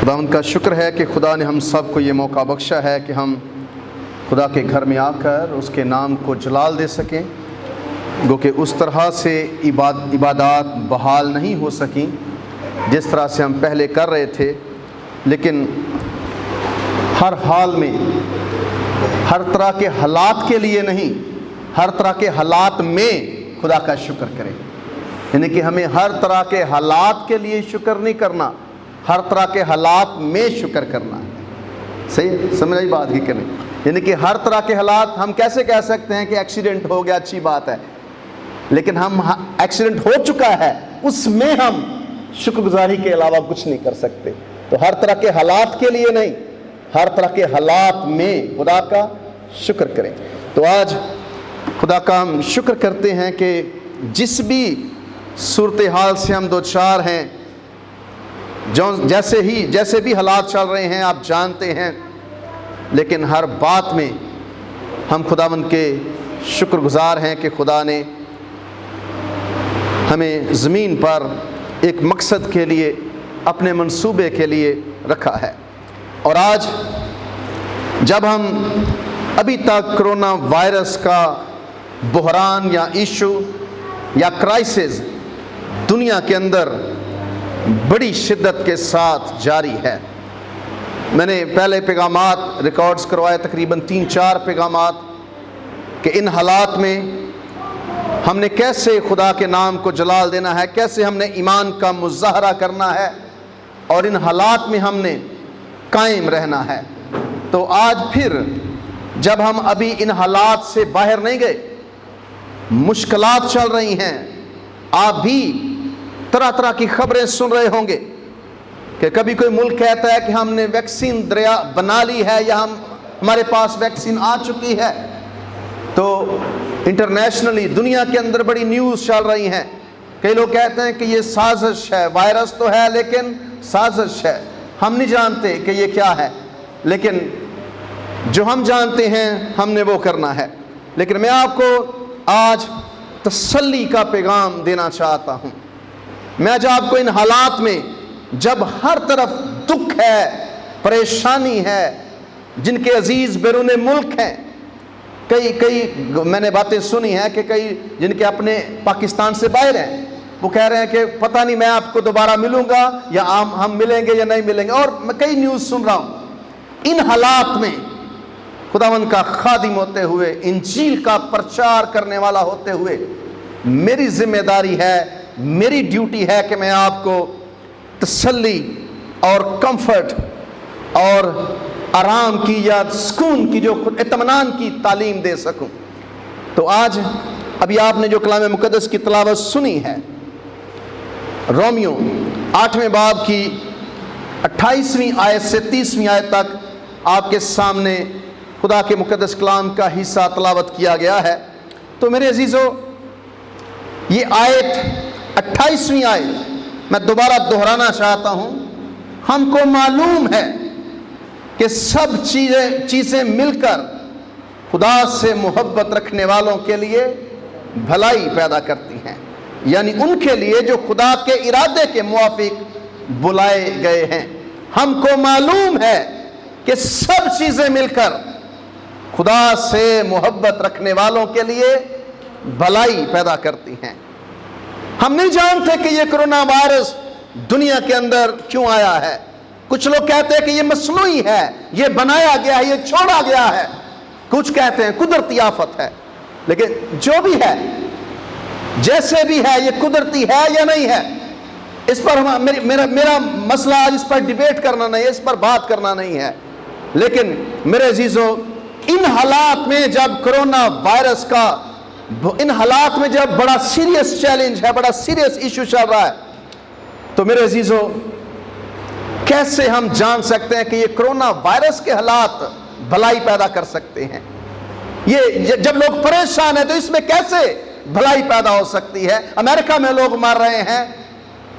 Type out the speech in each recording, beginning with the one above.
خداوند کا شکر ہے کہ خدا نے ہم سب کو یہ موقع بخشا ہے کہ ہم خدا کے گھر میں آ کر اس کے نام کو جلال دے سکیں، گو کہ اس طرح سے عبادات بحال نہیں ہو سکیں جس طرح سے ہم پہلے کر رہے تھے، لیکن ہر حال میں ہر طرح کے حالات کے لیے نہیں، ہر طرح کے حالات میں خدا کا شکر کریں۔ یعنی کہ ہمیں ہر طرح کے حالات کے لیے شکر نہیں کرنا، ہر طرح کے حالات میں شکر کرنا ہے۔ صحیح سمجھ آئی بات کی کریں؟ یعنی کہ ہر طرح کے حالات ہم کیسے کہہ سکتے ہیں کہ ایکسیڈنٹ ہو گیا اچھی بات ہے، لیکن ہم ایکسیڈنٹ ہو چکا ہے اس میں ہم شکر گزاری کے علاوہ کچھ نہیں کر سکتے۔ تو ہر طرح کے حالات کے لیے نہیں، ہر طرح کے حالات میں خدا کا شکر کریں۔ تو آج خدا کا ہم شکر کرتے ہیں کہ جس بھی صورتحال سے ہم دوچار ہیں، جیسے بھی حالات چل رہے ہیں آپ جانتے ہیں، لیکن ہر بات میں ہم خداوند کے شکر گزار ہیں کہ خدا نے ہمیں زمین پر ایک مقصد کے لیے، اپنے منصوبے کے لیے رکھا ہے۔ اور آج جب ہم ابھی تک کرونا وائرس کا بحران یا ایشو یا کرائسس دنیا کے اندر بڑی شدت کے ساتھ جاری ہے، میں نے پہلے پیغامات ریکارڈز کروائے، تقریباً 3-4 پیغامات، کہ ان حالات میں ہم نے کیسے خدا کے نام کو جلال دینا ہے، کیسے ہم نے ایمان کا مظاہرہ کرنا ہے، اور ان حالات میں ہم نے قائم رہنا ہے۔ تو آج پھر جب ہم ابھی ان حالات سے باہر نہیں گئے، مشکلات چل رہی ہیں، آپ بھی طرح طرح کی خبریں سن رہے ہوں گے کہ کبھی کوئی ملک کہتا ہے کہ ہم نے ویکسین بنا لی ہے یا ہمارے پاس ویکسین آ چکی ہے۔ تو انٹرنیشنلی دنیا کے اندر بڑی نیوز چل رہی ہیں، کئی لوگ کہتے ہیں کہ یہ سازش ہے، وائرس تو ہے لیکن سازش ہے، ہم نہیں جانتے کہ یہ کیا ہے، لیکن جو ہم جانتے ہیں ہم نے وہ کرنا ہے۔ لیکن میں آپ کو آج تسلی کا پیغام دینا چاہتا ہوں۔ میں آج آپ کو ان حالات میں جب ہر طرف دکھ ہے، پریشانی ہے، جن کے عزیز بیرون ملک ہیں، کئی میں نے باتیں سنی ہیں کہ کئی جن کے اپنے پاکستان سے باہر ہیں، وہ کہہ رہے ہیں کہ پتہ نہیں میں آپ کو دوبارہ ملوں گا یا ہم ملیں گے یا نہیں ملیں گے، اور میں کئی نیوز سن رہا ہوں۔ ان حالات میں خداوند کا خادم ہوتے ہوئے، انجیل کا پرچار کرنے والا ہوتے ہوئے، میری ذمہ داری ہے، میری ڈیوٹی ہے کہ میں آپ کو تسلی اور کمفرٹ اور آرام کی یا سکون کی، جو اطمینان کی تعلیم دے سکوں۔ تو آج ابھی آپ نے جو کلام مقدس کی تلاوت سنی ہے، رومیو 8ویں باب کی 28ویں آیت سے 30ویں آیت تک آپ کے سامنے خدا کے مقدس کلام کا حصہ تلاوت کیا گیا ہے۔ تو میرے عزیزو، یہ آیت 28ویں آیت میں دوبارہ دہرانا چاہتا ہوں۔ ہم کو معلوم ہے کہ سب چیزیں مل کر خدا سے محبت رکھنے والوں کے لیے بھلائی پیدا کرتی ہیں، یعنی ان کے لیے جو خدا کے ارادے کے موافق بلائے گئے ہیں۔ ہم کو معلوم ہے کہ سب چیزیں مل کر خدا سے محبت رکھنے والوں کے لیے بھلائی پیدا کرتی ہیں۔ ہم نہیں جانتے کہ یہ کرونا وائرس دنیا کے اندر کیوں آیا ہے۔ کچھ لوگ کہتے ہیں کہ یہ مصنوعی ہے، یہ بنایا گیا ہے، یہ چھوڑا گیا ہے۔ کچھ کہتے ہیں قدرتی آفت ہے۔ لیکن جو بھی ہے، جیسے بھی ہے، یہ قدرتی ہے یا نہیں ہے، اس پر میرا مسئلہ آج اس پر ڈیبیٹ کرنا نہیں ہے، اس پر بات کرنا نہیں ہے۔ لیکن میرے عزیزو، ان حالات میں جب کرونا وائرس کا، ان حالات میں جب بڑا سیریس چیلنج ہے، بڑا سیریس ایشو چل رہا ہے، تو میرے عزیزو کیسے ہم جان سکتے ہیں کہ یہ کرونا وائرس کے حالات بھلائی پیدا کر سکتے ہیں؟ یہ جب لوگ پریشان ہیں تو اس میں کیسے بھلائی پیدا ہو سکتی ہے؟ امریکہ میں لوگ مر رہے ہیں،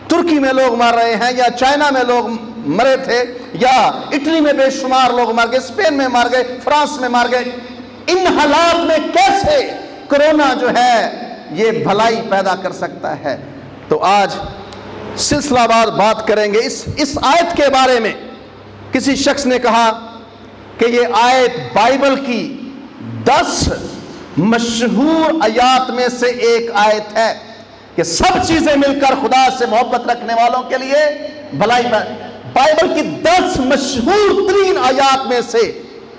ترکی میں لوگ مر رہے ہیں، یا چائنا میں لوگ مرے تھے، یا اٹلی میں بے شمار لوگ مر گئے، اسپین میں مر گئے، فرانس میں مر گئے۔ ان حالات میں کیسے کرونا جو ہے یہ بھلائی پیدا کر سکتا ہے؟ تو آج سلسلہ وار بات کریں گے اس آیت کے بارے میں کسی شخص نے کہا کہ یہ آیت بائبل کی 10 مشہور آیات میں سے ایک آیت ہے کہ سب چیزیں مل کر خدا سے محبت رکھنے والوں کے لیے بھلائی پر. بائبل کی 10 مشہور ترین آیات میں سے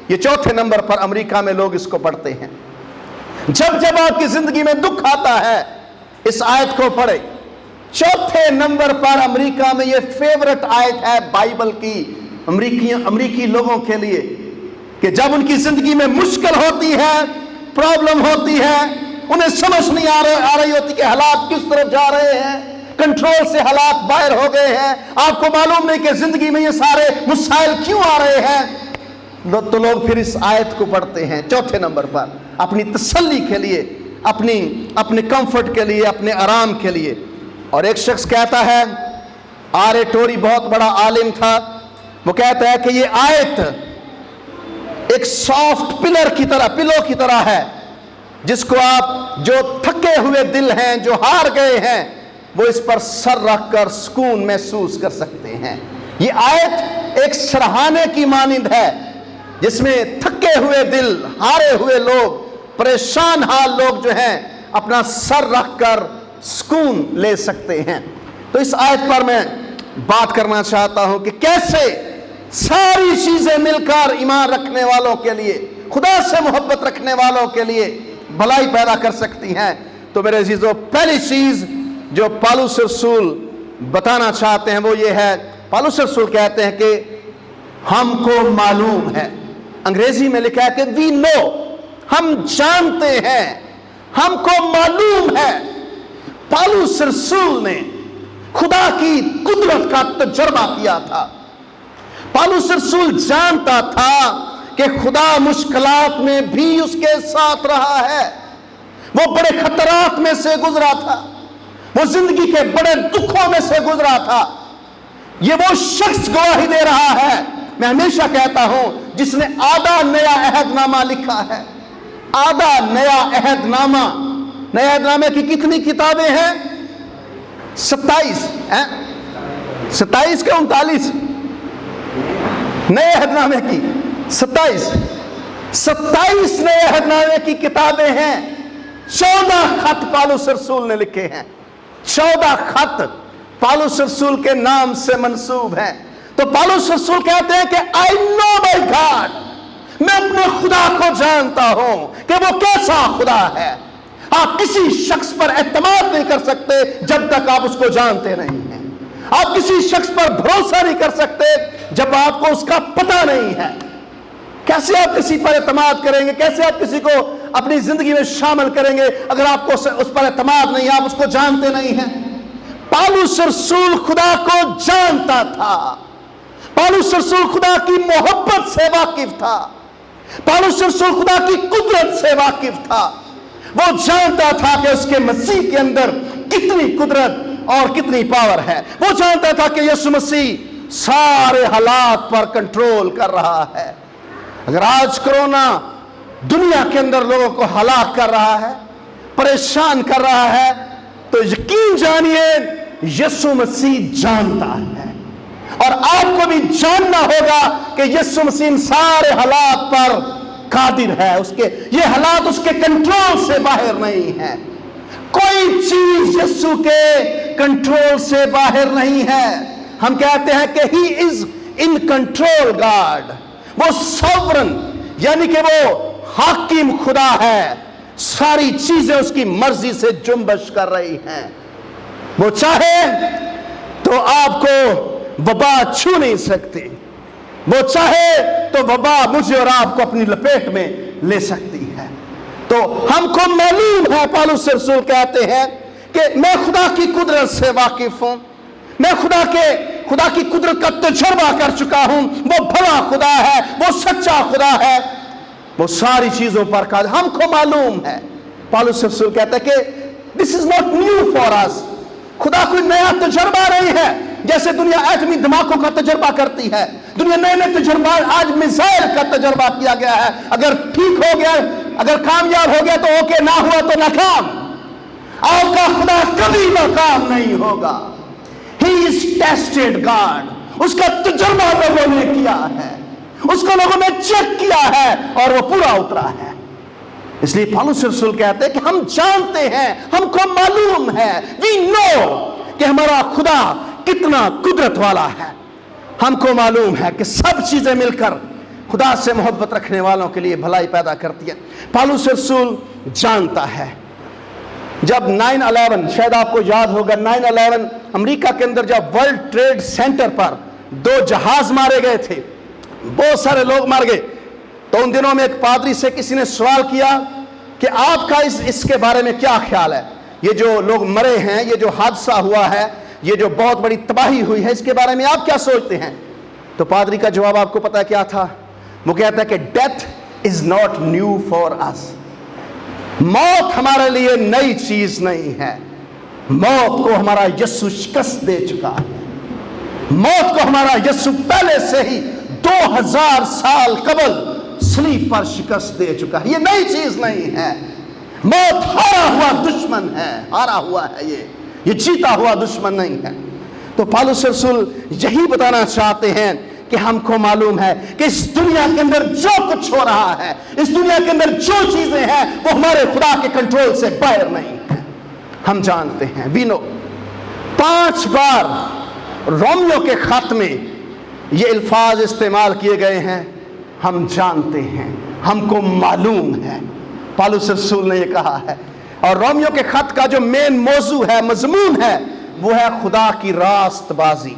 یہ 4تھے نمبر پر امریکہ میں لوگ اس کو پڑھتے ہیں. جب آپ کی زندگی میں دکھ آتا ہے اس آیت کو پڑھے. 4تھے نمبر پر امریکہ میں یہ فیورٹ آیت ہے بائبل کی امریکی لوگوں کے لیے کہ جب ان کی زندگی میں مشکل ہوتی ہے, پرابلم ہوتی ہے, انہیں سمجھ نہیں آ رہی ہوتی کہ حالات کس طرف جا رہے ہیں, کنٹرول سے حالات باہر ہو گئے ہیں, آپ کو معلوم نہیں کہ زندگی میں یہ سارے مسائل کیوں آ رہے ہیں, تو لوگ پھر اس آیت کو پڑھتے ہیں 4تھے نمبر پر اپنی تسلی کے لیے, اپنے کمفرٹ کے لیے, اپنے آرام کے لیے. اور ایک شخص کہتا ہے, آر.اے. ٹوری بہت بڑا عالم تھا, وہ کہتا ہے کہ یہ آیت ایک سافٹ پلو کی طرح ہے جس کو آپ جو تھکے ہوئے دل ہیں, جو ہار گئے ہیں, وہ اس پر سر رکھ کر سکون محسوس کر سکتے ہیں. یہ آیت ایک سرہانے کی مانند ہے جس میں تھکے ہوئے دل, ہارے ہوئے لوگ, پریشان حال لوگ جو ہیں اپنا سر رکھ کر سکون لے سکتے ہیں. تو اس آیت پر میں بات کرنا چاہتا ہوں کہ کیسے ساری چیزیں مل کر ایمان رکھنے والوں کے لیے, خدا سے محبت رکھنے والوں کے لیے بھلائی پیدا کر سکتی ہیں. تو میرے عزیزو, پہلی چیز جو پالوس رسول بتانا چاہتے ہیں وہ یہ ہے, پالوس رسول کہتے ہیں کہ ہم کو معلوم ہے. انگریزی میں لکھا ہے کہ we know, ہم جانتے ہیں, ہم کو معلوم ہے. پالوس رسول نے خدا کی قدرت کا تجربہ کیا تھا. پالوس رسول جانتا تھا کہ خدا مشکلات میں بھی اس کے ساتھ رہا ہے. وہ بڑے خطرات میں سے گزرا تھا, وہ زندگی کے بڑے دکھوں میں سے گزرا تھا. یہ وہ شخص گواہی دے رہا ہے, میں ہمیشہ کہتا ہوں, جس نے آدھا نیا عہد نامہ لکھا ہے. آدھا نیا عہد نامہ. نئے عہد نامے کی کتنی کتابیں ہیں؟ 27 کے 39 نئے عہد نامے کی 27 نئے عہد نامے کی کتابیں ہیں. 14 خط پالوس رسول نے لکھے ہیں. 14 خط پالوس رسول کے نام سے منسوب ہیں. تو پالوس رسول کہتے ہیں کہ I know my God, میں اپنے خدا کو جانتا ہوں کہ وہ کیسا خدا ہے. آپ کسی شخص پر اعتماد نہیں کر سکتے جب تک آپ اس کو جانتے نہیں ہیں. آپ کسی شخص پر بھروسہ نہیں کر سکتے جب آپ کو اس کا پتہ نہیں ہے. کیسے آپ کسی پر اعتماد کریں گے, کیسے آپ کسی کو اپنی زندگی میں شامل کریں گے اگر آپ کو اس پر اعتماد نہیں ہے, آپ اس کو جانتے نہیں ہیں. پالوس رسول خدا کو جانتا تھا. پالوس رسول خدا کی محبت سے واقف تھا. پالوس رسول خدا کی قدرت سے واقف تھا. وہ جانتا تھا کہ اس کے مسیح کے اندر کتنی قدرت اور کتنی پاور ہے. وہ جانتا تھا کہ یسوع مسیح سارے حالات پر کنٹرول کر رہا ہے. اگر آج کرونا دنیا کے اندر لوگوں کو ہلاک کر رہا ہے, پریشان کر رہا ہے, تو یقین جانیے یسوع مسیح جانتا ہے. اور آپ کو بھی جاننا ہوگا کہ یسوع مسیح سارے حالات پر قادر ہے. یہ حالات اس کے کنٹرول سے باہر نہیں ہے. کوئی چیز یسوع کے کنٹرول سے باہر نہیں ہے. ہم کہتے ہیں کہ ہی از ان کنٹرول گاڈ. وہ سوورن یعنی کہ وہ حاکم خدا ہے. ساری چیزیں اس کی مرضی سے جنبش کر رہی ہیں. وہ چاہے تو آپ کو وبا چھو نہیں سکتی. وہ چاہے تو وبا مجھے اور آپ کو اپنی لپیٹ میں لے سکتی ہے. تو ہم کو معلوم ہے, پالوس رسول کہتے ہیں کہ میں خدا کی قدرت سے واقف ہوں. میں خدا کی قدرت کا تجربہ کر چکا ہوں. وہ بھلا خدا ہے, وہ سچا خدا ہے, وہ ساری چیزوں پر قادر. ہم کو معلوم ہے. پالوس رسول کہتا ہے کہ this is not new for us. خدا کوئی نیا تجربہ نہیں ہے. جیسے دنیا ایٹمی دھماکوں کا تجربہ کرتی ہے, دنیا نئے نئے تجربہ, آج میزائل کا تجربہ کیا گیا ہے. اگر ٹھیک ہو گیا, اگر کامیاب ہو گیا تو اوکے, نہ ہوا تو ناکام. آپ کا خدا کبھی ناکام نہیں ہوگا. He is tested God. اس کا تجربہ لوگوں نے کیا ہے، اس کو لوگوں نے چیک کیا ہے اور وہ پورا اترا ہے۔ اس لیے پالوس رسول کہتے ہیں کہ ہم جانتے ہیں، ہم کو معلوم ہے، وی نو کہ ہمارا خدا کتنا قدرت والا ہے۔ ہم کو معلوم ہے کہ سب چیزیں مل کر خدا سے محبت رکھنے والوں کے لیے بھلائی پیدا کرتی ہے۔ پالوس رسول جانتا ہے جب 9/11، شاید آپ کو یاد ہوگا 9/11 امریکہ کے اندر جب ورلڈ ٹریڈ سینٹر پر 2 جہاز مارے گئے تھے، بہت سارے لوگ مار گئے، تو ان دنوں میں ایک پادری سے کسی نے سوال کیا کہ آپ کا اس کے بارے میں کیا خیال ہے؟ یہ جو لوگ مرے ہیں، یہ جو حادثہ ہوا ہے، یہ جو بہت بڑی تباہی ہوئی ہے، اس کے بارے میں آپ کیا سوچتے ہیں؟ تو پادری کا جواب آپ کو پتہ ہے کیا تھا؟ وہ کہتا ہے کہ death is not new for us, موت ہمارے لیے نئی چیز نہیں ہے، موت کو ہمارا یسوع شکست دے چکا ہے، موت کو ہمارا یسوع پہلے سے ہی 2000 سال قبل صلیب پر شکست دے چکا ہے، یہ نئی چیز نہیں ہے، موت ہارا ہوا دشمن ہے، ہارا ہوا ہے، یہ جیتا ہوا دشمن نہیں ہے۔ تو پالوس رسول یہی بتانا چاہتے ہیں کہ ہم کو معلوم ہے کہ اس دنیا کے اندر جو کچھ ہو رہا ہے، اس دنیا کے اندر جو چیزیں ہیں، وہ ہمارے خدا کے کنٹرول سے باہر نہیں ہیں، ہم جانتے ہیں، وی نو۔ 5 بار رومیو کے خط میں یہ الفاظ استعمال کیے گئے ہیں، ہم جانتے ہیں، ہم کو معلوم ہے، پالوس رسول نے یہ کہا ہے۔ اور رومیو کے خط کا جو مین موضوع ہے، مضمون ہے، وہ ہے خدا کی راست بازی،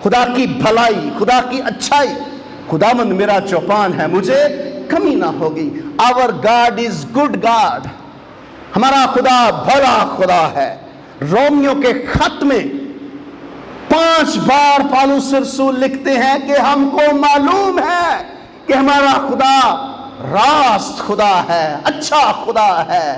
خدا کی بھلائی، خدا کی اچھائی۔ خداوند میرا چوپان ہے، مجھے کمی نہ ہوگی۔ Our God is good God، ہمارا خدا بھلا خدا ہے۔ رومیو کے خط میں 5 بار پالوس رسول لکھتے ہیں کہ ہم کو معلوم ہے کہ ہمارا خدا راست خدا ہے، اچھا خدا ہے،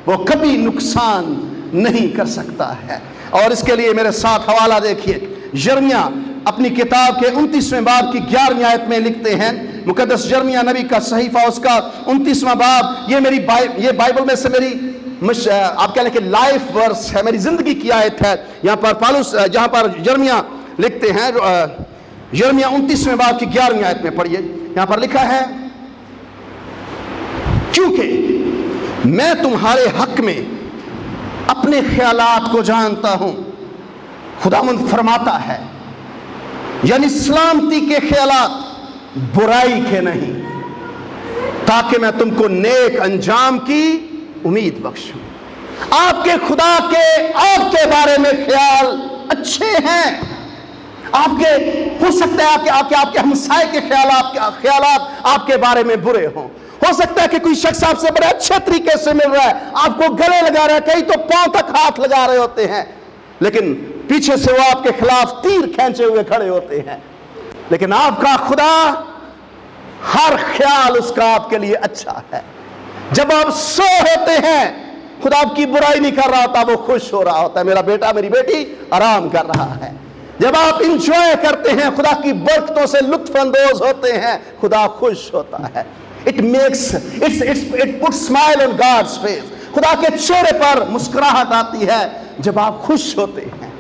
وہ کبھی نقصان نہیں کر سکتا ہے۔ اور اس کے لیے میرے ساتھ حوالہ دیکھیے، یرمیہ اپنی کتاب کے 29ویں باب کی 11ویں آیت میں لکھتے ہیں، مقدس یرمیہ نبی کا صحیفہ اس کا 29واں باب، یہ بائبل میں سے میری آپ کہہ لیں کہ لائف ورس ہے، میری زندگی کی آیت ہے۔ یہاں پر جہاں پر یرمیہ لکھتے ہیں، یرمیہ 29ویں باب کی 11ویں آیت میں پڑھیے، یہاں پر لکھا ہے، کیونکہ میں تمہارے حق میں اپنے خیالات کو جانتا ہوں، خداوند فرماتا ہے، یعنی سلامتی کے خیالات، برائی کے نہیں، تاکہ میں تم کو نیک انجام کی امید بخشوں۔ آپ کے خدا کے آپ کے بارے میں خیال اچھے ہیں، آپ کے ہو سکتا ہے آپ کے ہمسائے کے خیالات آپ کے بارے میں برے ہوں، ہو سکتا ہے کہ کوئی شخص آپ سے بڑے اچھے طریقے سے مل رہا ہے، آپ کو گلے لگا رہا ہے، کئی تو پاؤں تک ہاتھ لگا رہے ہوتے ہیں، لیکن پیچھے سے وہ آپ کے خلاف تیر کھینچے ہوئے کھڑے ہوتے ہیں۔ لیکن آپ کا خدا، ہر خیال اس کا آپ کے لیے اچھا ہے۔ جب آپ سو ہوتے ہیں، خدا آپ کی برائی نہیں کر رہا ہوتا، وہ خوش ہو رہا ہوتا ہے، میرا بیٹا میری بیٹی آرام کر رہا ہے۔ جب آپ انجوائے کرتے ہیں، خدا کی برکتوں سے لطف اندوز ہوتے ہیں، خدا خوش ہوتا ہے۔ It puts smile on God's face، خدا کے چہرے پر مسکراہٹ آتی ہے جب آپ خوش ہوتے ہیں،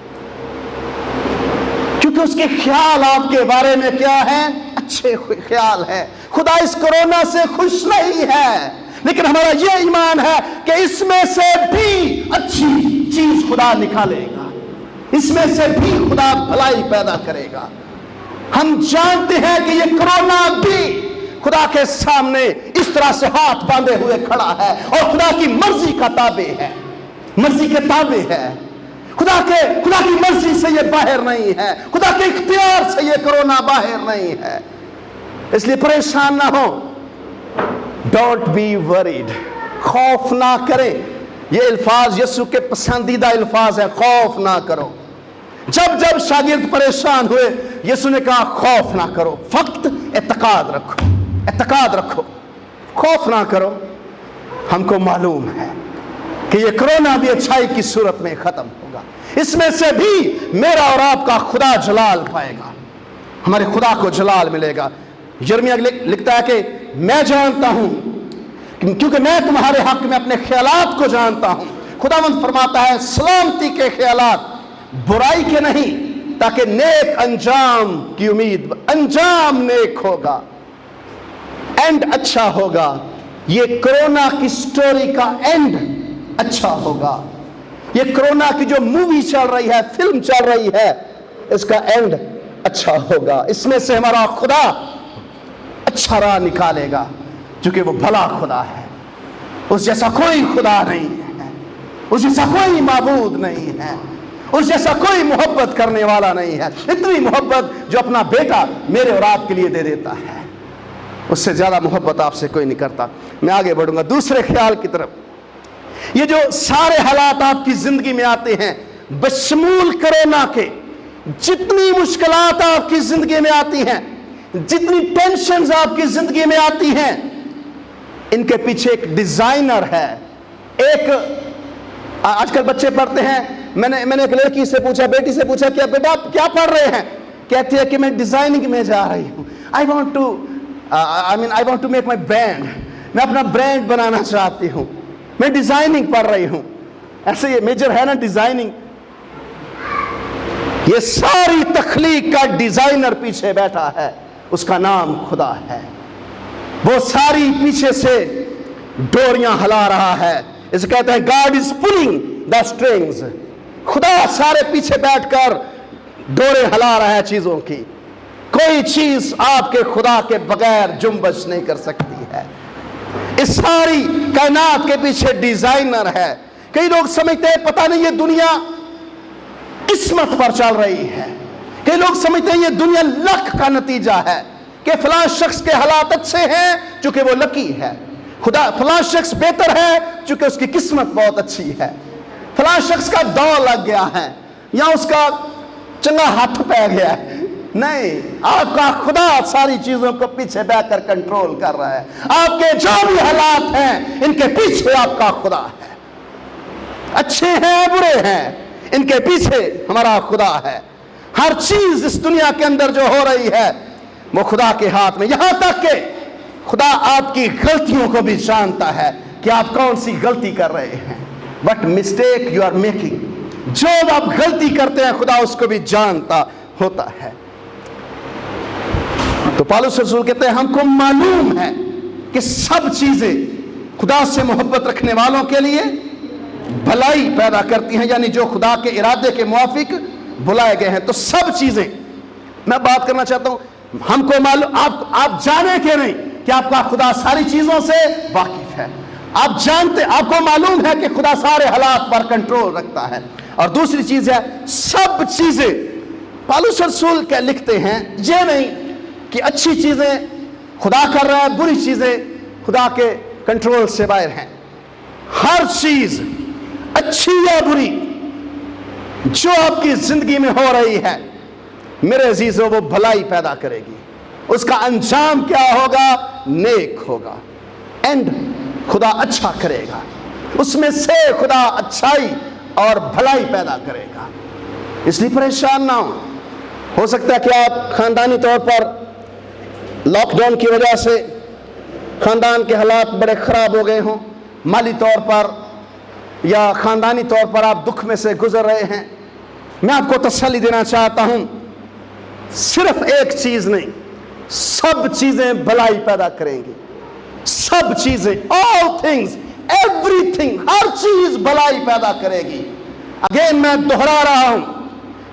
کیونکہ اس کے خیال آپ کے بارے میں کیا ہیں؟ اچھے خیال ہے۔ خدا اس کرونا سے خوش نہیں ہے، لیکن ہمارا یہ ایمان ہے کہ اس میں سے بھی اچھی چیز خدا نکالے گا، اس میں سے بھی خدا بھلائی پیدا کرے گا۔ ہم جانتے ہیں کہ یہ کرونا بھی خدا کے سامنے اس طرح سے ہاتھ باندھے ہوئے کھڑا ہے اور خدا کی مرضی کا تابع ہے، مرضی کے تابع ہے۔ خدا کی مرضی سے یہ باہر نہیں ہے، خدا کے اختیار سے یہ کرونا باہر نہیں ہے، اس لیے پریشان نہ ہو۔ ڈونٹ بی ورڈ، خوف نہ کریں۔ یہ الفاظ یسوع کے پسندیدہ الفاظ ہیں، خوف نہ کرو۔ جب شاگرد پریشان ہوئے، یسوع نے کہا خوف نہ کرو، فقط اعتقاد رکھو، اعتقاد رکھو، خوف نہ کرو۔ ہم کو معلوم ہے کہ یہ کرونا بھی اچھائی کی صورت میں ختم ہوگا، اس میں سے بھی میرا اور آپ کا خدا جلال پائے گا، ہمارے خدا کو جلال ملے گا۔ یرمیہ لکھتا ہے کہ میں جانتا ہوں، کیونکہ میں تمہارے حق میں اپنے خیالات کو جانتا ہوں۔ خداوند فرماتا ہے سلامتی کے خیالات، برائی کے نہیں، تاکہ نیک انجام کی امید، انجام نیک ہوگا، اینڈ اچھا ہوگا. یہ کرونا کی سٹوری کا اینڈ اچھا ہوگا. یہ کرونا کی جو مووی چل رہی ہے، فلم چل رہی ہے، اس کا اینڈ اچھا ہوگا. اس میں سے ہمارا خدا اچھا راہ نکالے گا، کیونکہ وہ بھلا خدا ہے. اس جیسا کوئی خدا نہیں ہے، اس جیسا کوئی معبود نہیں ہے، اس جیسا کوئی محبت کرنے والا نہیں ہے. اتنی محبت جو اپنا بیٹا میرے اور آپ کے لیے دے دیتا ہے، اس سے زیادہ محبت آپ سے کوئی نہیں کرتا. میں آگے بڑھوں گا دوسرے خیال کی طرف. یہ جو سارے حالات آپ کی زندگی میں آتے ہیں بشمول کرونا کے، جتنی مشکلات آپ کی زندگی میں آتی ہیں، جتنی ٹینشنز آپ کی زندگی میں آتی ہیں، ان کے پیچھے ایک ڈیزائنر ہے. ایک آج کل بچے پڑھتے ہیں، میں نے ایک لڑکی سے پوچھا، بیٹی سے پوچھا کہ بیٹا آپ کیا پڑھ رہے ہیں؟ کہتی ہے کہ میں ڈیزائننگ میں جا رہی ہوں. I want to make my brand. میں اپنا برانڈ بنانا چاہتی ہوں، میں ڈیزائننگ پڑھ رہی ہوں. ایسے یہ میجر ہے نا ڈیزائننگ. یہ ساری تخلیق کا ڈیزائنر پیچھے بیٹھا ہے، اس کا نام خدا ہے. وہ ساری پیچھے سے ڈوریاں ہلا رہا ہے. اسے کہتے ہیں God is pulling the strings. خدا سارے پیچھے بیٹھ کر ڈورے ہلا رہا ہے چیزوں کی. کوئی چیز آپ کے خدا کے بغیر جنبش نہیں کر سکتی ہے. اس ساری کائنات کے پیچھے ڈیزائنر ہے. کئی لوگ سمجھتے ہیں پتہ نہیں یہ دنیا قسمت پر چل رہی ہے. کئی لوگ سمجھتے ہیں یہ دنیا لک کا نتیجہ ہے کہ فلاں شخص کے حالات اچھے ہیں چونکہ وہ لکی ہے. فلاں شخص بہتر ہے چونکہ اس کی قسمت بہت اچھی ہے. فلاں شخص کا دو لگ گیا ہے یا اس کا چنگا ہاتھ پہ گیا ہے. نہیں، آپ کا خدا ساری چیزوں کو پیچھے بیٹھ کر کنٹرول کر رہا ہے. آپ کے جو بھی حالات ہیں ان کے پیچھے آپ کا خدا ہے. اچھے ہیں برے ہیں، ان کے پیچھے ہمارا خدا ہے. ہر چیز اس دنیا کے اندر جو ہو رہی ہے وہ خدا کے ہاتھ میں. یہاں تک کہ خدا آپ کی غلطیوں کو بھی جانتا ہے کہ آپ کون سی غلطی کر رہے ہیں. What mistake you are making. جو آپ غلطی کرتے ہیں خدا اس کو بھی جانتا ہوتا ہے. تو پالوس رسول کہتے ہیں ہم کو معلوم ہے کہ سب چیزیں خدا سے محبت رکھنے والوں کے لیے بھلائی پیدا کرتی ہیں، یعنی جو خدا کے ارادے کے موافق بلائے گئے ہیں. تو سب چیزیں، میں بات کرنا چاہتا ہوں، ہم کو معلوم، آپ جانے کہ نہیں کہ آپ کا خدا ساری چیزوں سے واقف ہے. آپ جانتے، آپ کو معلوم ہے کہ خدا سارے حالات پر کنٹرول رکھتا ہے. اور دوسری چیز ہے سب چیزیں. پالوس رسول کیا لکھتے ہیں، یہ نہیں کہ اچھی چیزیں خدا کر رہا ہے، بری چیزیں خدا کے کنٹرول سے باہر ہیں. ہر چیز اچھی یا بری جو آپ کی زندگی میں ہو رہی ہے میرے عزیزو وہ بھلائی پیدا کرے گی. اس کا انجام کیا ہوگا؟ نیک ہوگا. اینڈ خدا اچھا کرے گا، اس میں سے خدا اچھائی اور بھلائی پیدا کرے گا. اس لیے پریشان نہ ہو سکتا ہے کہ آپ خاندانی طور پر لاک ڈاؤن کی وجہ سے خاندان کے حالات بڑے خراب ہو گئے ہوں، مالی طور پر یا خاندانی طور پر آپ دکھ میں سے گزر رہے ہیں. میں آپ کو تسلی دینا چاہتا ہوں، صرف ایک چیز نہیں، سب چیزیں بھلائی پیدا کریں گی. سب چیزیں، all things, everything، ہر چیز بھلائی پیدا کرے گی. اگین میں دہرا رہا ہوں،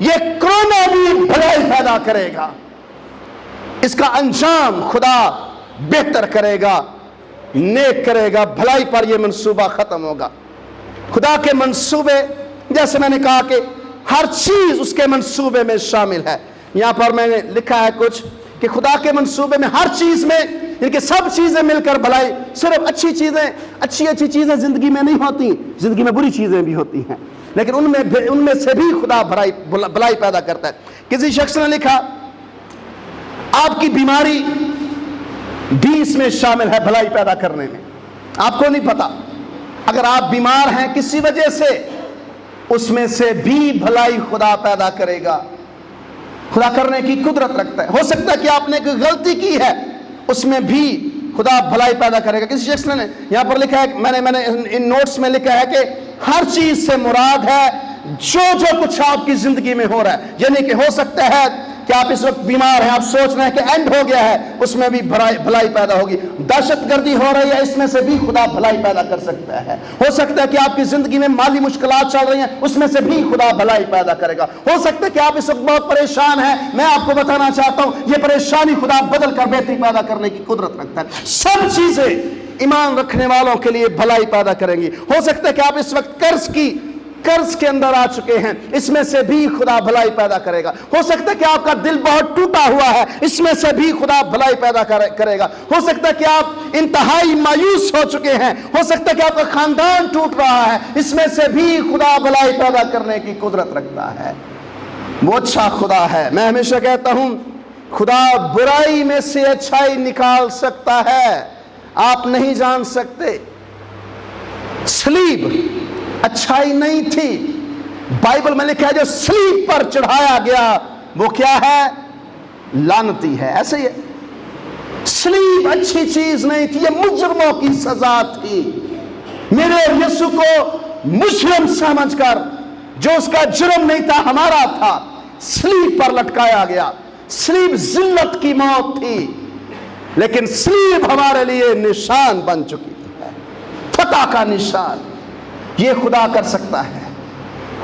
یہ کرونا بھی بھلائی پیدا کرے گا. اس کا انجام خدا بہتر کرے گا، نیک کرے گا. بھلائی پر یہ منصوبہ ختم ہوگا. خدا کے منصوبے، جیسے میں نے کہا کہ ہر چیز اس کے منصوبے میں شامل ہے. یہاں پر میں نے لکھا ہے کچھ کہ خدا کے منصوبے میں ہر چیز میں، ان کے سب چیزیں مل کر بھلائی. صرف اچھی چیزیں زندگی میں نہیں ہوتی، زندگی میں بری چیزیں بھی ہوتی ہیں، لیکن ان میں سے بھی خدا بھلائی پیدا کرتا ہے. کسی شخص نے لکھا آپ کی بیماری بھی اس میں شامل ہے بھلائی پیدا کرنے میں. آپ کو نہیں پتا، اگر آپ بیمار ہیں کسی وجہ سے، اس میں سے بھی بھلائی خدا پیدا کرے گا. خدا کرنے کی قدرت رکھتا ہے. ہو سکتا ہے کہ آپ نے کوئی غلطی کی ہے، اس میں بھی خدا بھلائی پیدا کرے گا. کسی شخص نے یہاں پر لکھا ہے، میں نے ان نوٹس میں لکھا ہے کہ ہر چیز سے مراد ہے جو کچھ آپ کی زندگی میں ہو رہا ہے، یعنی کہ ہو سکتا ہے کہ آپ اس وقت بیمار ہیں، آپ سوچ رہے ہیں کہ اینڈ ہو گیا ہے، اس میں بھی بھلائی پیدا ہوگی۔ دہشت گردی ہو رہی ہے، اس میں سے بھی خدا بھلائی پیدا کر سکتا ہے۔ ہو سکتا ہے کہ آپ کی زندگی میں مالی مشکلات چل رہی ہیں، اس میں سے بھی خدا بھلائی پیدا کرے گا۔ ہو سکتا ہے کہ آپ اس وقت بہت پریشان ہیں، میں آپ کو بتانا چاہتا ہوں یہ پریشانی خدا بدل کر بہتری پیدا کرنے کی قدرت رکھتا ہے۔ سب چیزیں ایمان رکھنے والوں کے لیے بھلائی پیدا کریں گی۔ ہو سکتا ہے کہ آپ اس وقت قرض کے اندر آ چکے ہیں، اس میں سے بھی خدا بھلائی پیدا کرے گا۔ ہو سکتا ہے کہ آپ کا دل بہت ٹوٹا ہوا ہے، اس میں سے بھی خدا بھلائی پیدا کرے گا۔ ہو سکتا ہے کہ آپ انتہائی مایوس ہو چکے ہیں، ہو سکتا ہے کہ آپ کا خاندان ٹوٹ رہا ہے، اس میں سے بھی خدا بھلائی پیدا کرنے کی قدرت رکھتا ہے۔ وہ اچھا خدا ہے۔ میں ہمیشہ کہتا ہوں خدا برائی میں سے اچھائی نکال سکتا ہے، آپ نہیں جان سکتے۔ صلیب اچھائی نہیں تھی، بائبل میں لکھا ہے جو صلیب پر چڑھایا گیا وہ کیا ہے؟ لعنتی ہے۔ ایسے ہی صلیب اچھی چیز نہیں تھی، یہ مجرموں کی سزا تھی۔ میرے اور یسوع کو مجرم سمجھ کر، جو اس کا جرم نہیں تھا ہمارا تھا، صلیب پر لٹکایا گیا۔ صلیب ذلت کی موت تھی، لیکن صلیب ہمارے لیے نشان بن چکی ہے، فتح کا نشان۔ یہ خدا کر سکتا ہے۔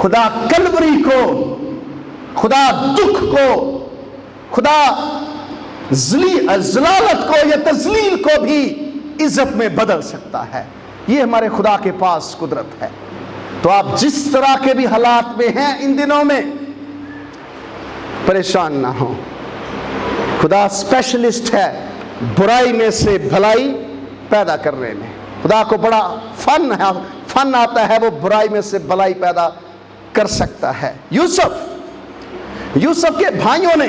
خدا کلوری کو، خدا دکھ کو، خدا ذلالت کو یا تذلیل کو بھی عزت میں بدل سکتا ہے۔ یہ ہمارے خدا کے پاس قدرت ہے۔ تو آپ جس طرح کے بھی حالات میں ہیں ان دنوں میں پریشان نہ ہوں، خدا اسپیشلسٹ ہے برائی میں سے بھلائی پیدا کرنے میں۔ خدا کو بڑا فن آتا ہے، وہ برائی میں سے بھلائی پیدا کر سکتا ہے۔ یوسف کے بھائیوں نے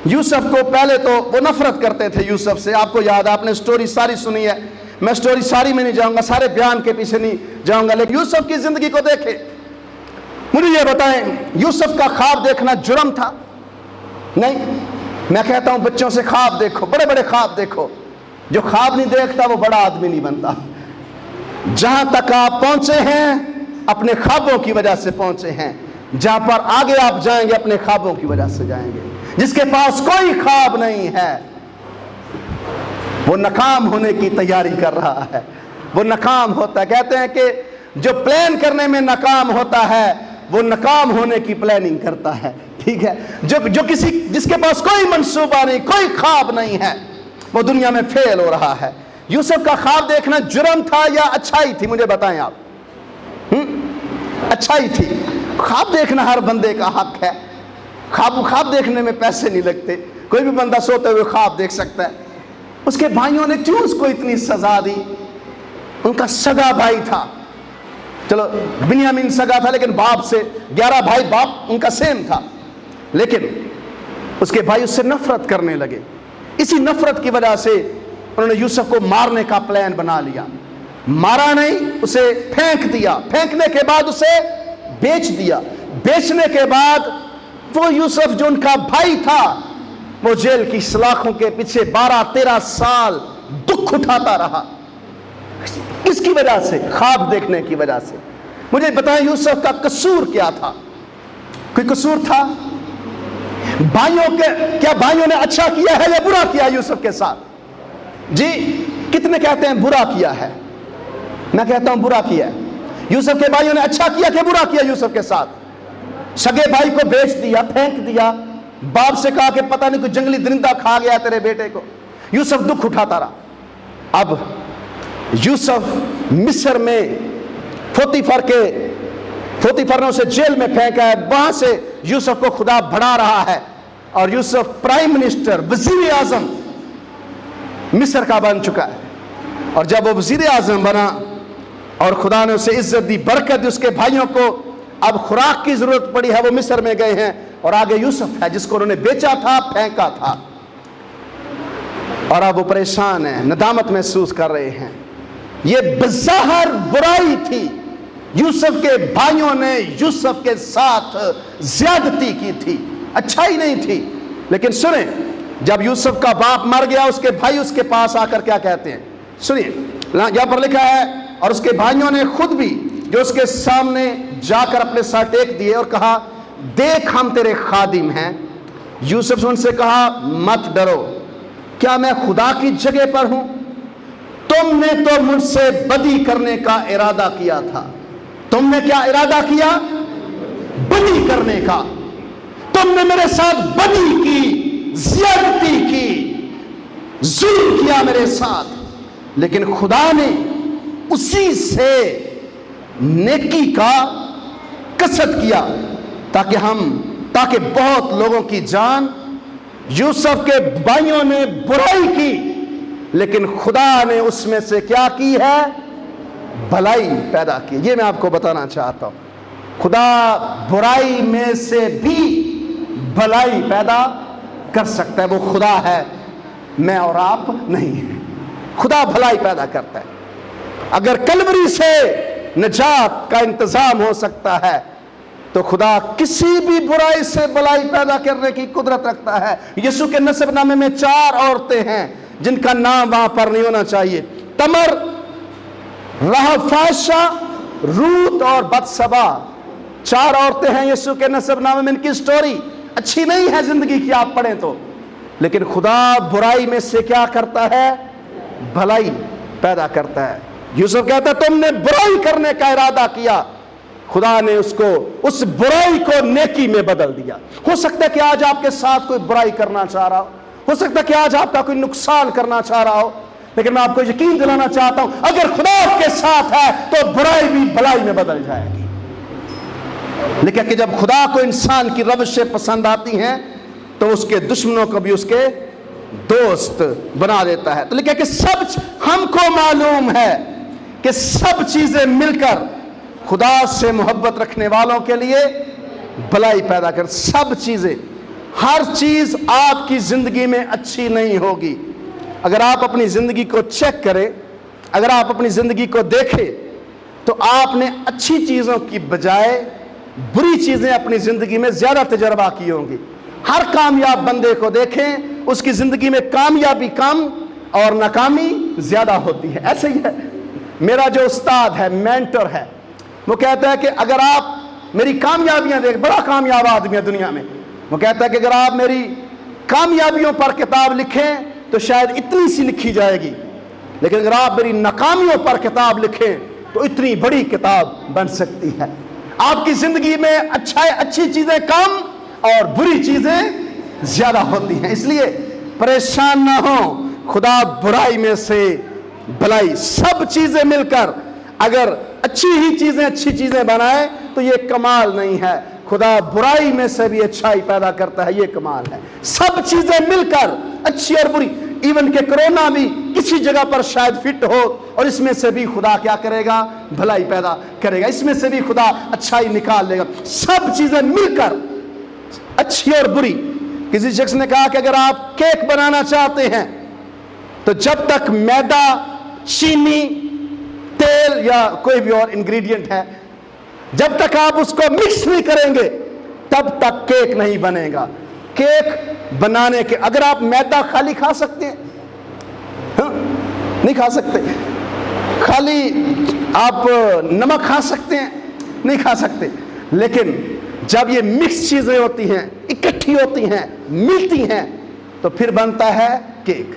یوسف کو پہلے تو وہ نفرت کرتے تھے یوسف سے، آپ کو یاد ہے، آپ نے سٹوری ساری سنی ہے، میں سٹوری ساری میں نہیں جاؤں گا، سارے بیان کے پیچھے نہیں جاؤں گا، لیکن یوسف کی زندگی کو دیکھیں۔ مجھے یہ بتائیں یوسف کا خواب دیکھنا جرم تھا؟ نہیں، میں کہتا ہوں بچوں سے خواب دیکھو، بڑے بڑے خواب دیکھو، جو خواب نہیں دیکھتا وہ بڑا آدمی نہیں بنتا۔ جہاں تک آپ پہنچے ہیں اپنے خوابوں کی وجہ سے پہنچے ہیں، جہاں پر آگے آپ جائیں گے اپنے خوابوں کی وجہ سے جائیں گے۔ جس کے پاس کوئی خواب نہیں ہے وہ ناکام ہونے کی تیاری کر رہا ہے، وہ ناکام ہوتا ہے۔ کہتے ہیں کہ جو پلان کرنے میں ناکام ہوتا ہے وہ ناکام ہونے کی پلاننگ کرتا ہے، ٹھیک ہے۔ جس کے پاس کوئی منصوبہ نہیں، کوئی خواب نہیں ہے، وہ دنیا میں فیل ہو رہا ہے۔ یوسف کا خواب دیکھنا جرم تھا یا اچھائی تھی؟ مجھے بتائیں آپ۔ اچھائی تھی۔ خواب دیکھنا ہر بندے کا حق ہے، خواب دیکھنے میں پیسے نہیں لگتے، کوئی بھی بندہ سوتے ہوئے خواب دیکھ سکتا ہے۔ اس کے بھائیوں نے کیوں اس کو اتنی سزا دی؟ ان کا سگا بھائی تھا، چلو بنیامین سگا تھا لیکن باپ سے 11 بھائی، باپ ان کا سیم تھا، لیکن اس کے بھائی اس سے نفرت کرنے لگے۔ اسی نفرت کی وجہ سے انہوں نے یوسف کو مارنے کا پلان بنا لیا۔ مارا نہیں، اسے پھینک دیا، پھینکنے کے بعد اسے بیچ دیا۔ بیچنے کے بعد وہ یوسف جو ان کا بھائی تھا وہ جیل کی سلاخوں کے پیچھے 12-13 سال دکھ اٹھاتا رہا۔ اس کی وجہ سے، خواب دیکھنے کی وجہ سے۔ مجھے بتائیں یوسف کا قصور کیا تھا؟ کوئی قصور تھا؟ کیا بھائیوں نے اچھا کیا ہے یا برا کیا یوسف کے ساتھ؟ جی کتنے کہتے ہیں برا کیا ہے؟ میں کہتا ہوں برا کیا ہے۔ یوسف کے بھائیوں نے اچھا کیا کہ برا کیا یوسف کے ساتھ؟ سگے بھائی کو بیچ دیا، پھینک دیا، باپ سے کہا کہ پتہ نہیں کوئی جنگلی درندہ کھا گیا تیرے بیٹے کو۔ یوسف دکھ اٹھاتا رہا۔ اب یوسف مصر میں پوتیفر نے اسے جیل میں پھینکا ہے، وہاں سے یوسف کو خدا بڑھا رہا ہے، اور یوسف پرائم منسٹر، وزیر اعظم مصر کا بن چکا ہے۔ اور جب وہ وزیر اعظم بنا اور خدا نے اسے عزت دی، برکت دی، اس کے بھائیوں کو اب خوراک کی ضرورت پڑی ہے، وہ مصر میں گئے ہیں، اور آگے یوسف ہے جس کو انہوں نے بیچا تھا، پھینکا تھا، اور اب وہ پریشان ہیں، ندامت محسوس کر رہے ہیں۔ یہ بظاہر برائی تھی، یوسف کے بھائیوں نے یوسف کے ساتھ زیادتی کی تھی، اچھائی نہیں تھی۔ لیکن سنیں، جب یوسف کا باپ مر گیا، اس کے بھائی اس کے پاس آ کر کیا کہتے ہیں؟ سنیے، یہاں پر لکھا ہے اور اس کے بھائیوں نے خود بھی جو اس کے سامنے جا کر اپنے سر ٹیک دیے اور کہا دیکھ ہم تیرے خادم ہیں۔ یوسف نے ان سے کہا مت ڈرو، کیا میں خدا کی جگہ پر ہوں؟ تم نے تو مجھ سے بدی کرنے کا ارادہ کیا تھا۔ تم نے کیا ارادہ کیا؟ بدی کرنے کا۔ تم نے میرے ساتھ بدی کی، زیادتی کی، ظلم کیا میرے ساتھ، لیکن خدا نے اسی سے نیکی کا قصد کیا تاکہ بہت لوگوں کی جان۔ یوسف کے بھائیوں نے برائی کی، لیکن خدا نے اس میں سے کیا کی ہے؟ بھلائی پیدا کی۔ یہ میں آپ کو بتانا چاہتا ہوں، خدا برائی میں سے بھی بھلائی پیدا کر سکتا ہے۔ وہ خدا ہے، میں اور آپ نہیں ہیں۔ خدا بھلائی پیدا کرتا ہے۔ اگر کلوری سے نجات کا انتظام ہو سکتا ہے تو خدا کسی بھی برائی سے بھلائی پیدا کرنے کی قدرت رکھتا ہے۔ یسوع کے نسب نامے میں 4 عورتیں ہیں جن کا نام وہاں پر نہیں ہونا چاہیے، تمر، رہفاشا، روت اور بتسبا۔ 4 عورتیں ہیں یسوع کے نسب نامے میں۔ ان کی سٹوری اچھی نہیں ہے زندگی کی، آپ پڑھیں تو، لیکن خدا برائی میں سے کیا کرتا ہے؟ بھلائی پیدا کرتا ہے۔ یوسف کہتا ہے تم نے برائی کرنے کا ارادہ کیا، خدا نے اس برائی کو نیکی میں بدل دیا۔ ہو سکتا ہے کہ آج آپ کے ساتھ کوئی برائی کرنا چاہ رہا ہو سکتا ہے کہ آج آپ کا کوئی نقصان کرنا چاہ رہا ہو، لیکن میں آپ کو یقین دلانا چاہتا ہوں اگر خدا آپ کے ساتھ ہے تو برائی بھی بھلائی میں بدل جائے گی۔ لیکن کہ جب خدا کو انسان کی روشیں پسند آتی ہیں تو اس کے دشمنوں کو بھی اس کے دوست بنا دیتا ہے۔ تو لکھا کہ ہم کو معلوم ہے کہ سب چیزیں مل کر خدا سے محبت رکھنے والوں کے لیے بھلائی پیدا کر۔ سب چیزیں، ہر چیز آپ کی زندگی میں اچھی نہیں ہوگی۔ اگر آپ اپنی زندگی کو چیک کریں، اگر آپ اپنی زندگی کو دیکھیں تو آپ نے اچھی چیزوں کی بجائے بری چیزیں اپنی زندگی میں زیادہ تجربہ کی ہوں گی۔ ہر کامیاب بندے کو دیکھیں، اس کی زندگی میں کامیابی کم اور ناکامی زیادہ ہوتی ہے۔ ایسے ہی ہے، میرا جو استاد ہے، مینٹر ہے، وہ کہتا ہے کہ اگر آپ میری کامیابیاں دیکھ، بڑا کامیاب آدمی ہے دنیا میں، وہ کہتا ہے کہ اگر آپ میری کامیابیوں پر کتاب لکھیں تو شاید اتنی سی لکھی جائے گی، لیکن اگر آپ میری ناکامیوں پر کتاب لکھیں تو اتنی بڑی کتاب بن سکتی ہے۔ آپ کی زندگی میں اچھی چیزیں کم اور بری چیزیں زیادہ ہوتی ہیں، اس لیے پریشان نہ ہوں۔ خدا برائی میں سے بھلائی، سب چیزیں مل کر اگر اچھی چیزیں بنائے تو یہ کمال نہیں ہے۔ خدا برائی میں سے بھی اچھائی پیدا کرتا ہے، یہ کمال ہے۔ سب چیزیں مل کر اچھی اور بری، ایون کہ کرونا بھی کسی جگہ پر شاید فٹ ہو اور اس میں سے بھی خدا کیا کرے گا؟ بھلائی پیدا کرے گا، اس میں سے بھی خدا اچھائی نکال لے گا۔ سب چیزیں مل کر اچھی اور بری۔ کسی شخص نے کہا کہ اگر آپ کیک بنانا چاہتے ہیں تو جب تک میدا، چینی، تیل یا کوئی بھی اور انگریڈینٹ ہے، جب تک آپ اس کو مکس نہیں کریں گے تب تک کیک نہیں بنے گا۔ کیک بنانے کے اگر آپ میدا خالی کھا سکتے ہیں؟ نہیں کھا سکتے۔ خالی آپ نمک کھا سکتے ہیں؟ نہیں کھا سکتے۔ لیکن جب یہ مکس چیزیں ہوتی ہیں، اکٹھی ہوتی ہیں، ملتی ہیں، تو پھر بنتا ہے کیک۔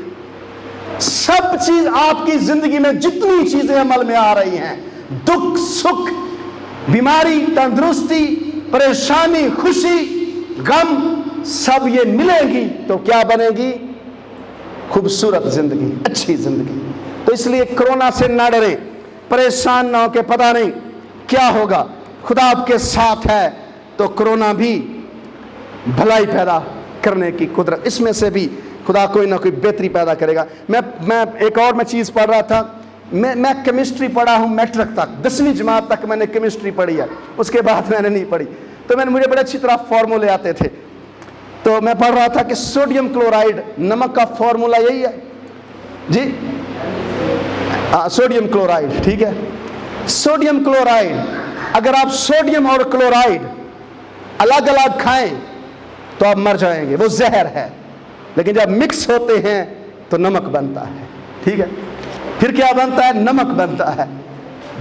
سب چیز آپ کی زندگی میں جتنی چیزیں عمل میں آ رہی ہیں، دکھ، سکھ، بیماری، تندرستی، پریشانی، خوشی، غم، سب یہ ملیں گی تو کیا بنے گی؟ خوبصورت زندگی، اچھی زندگی۔ تو اس لیے کرونا سے نہ ڈریں، پریشان نہ ہو کہ پتہ نہیں کیا ہوگا۔ خدا آپ کے ساتھ ہے تو کرونا بھی بھلائی پیدا کرنے کی قدرت، اس میں سے بھی خدا کوئی نہ کوئی بہتری پیدا کرے گا۔ میں ایک اور چیز پڑھ رہا تھا، میں کیمسٹری پڑھا ہوں میٹرک تک، 10ویں جماعت تک میں نے کیمسٹری پڑھی ہے، اس کے بعد میں نے نہیں پڑھی۔ تو مجھے بڑے اچھی طرح فارمولے آتے تھے، تو میں پڑھ رہا تھا کہ سوڈیم کلورائڈ، نمک کا فارمولا یہی ہے جی، سوڈیم کلورائڈ، ٹھیک ہے۔ سوڈیم کلورائڈ، اگر آپ سوڈیم اور کلورائڈ الگ الگ کھائیں تو آپ مر جائیں گے، وہ زہر ہے، لیکن جب مکس ہوتے ہیں تو نمک بنتا ہے، ٹھیک ہے۔ پھر کیا بنتا ہے؟ نمک بنتا ہے۔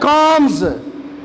calms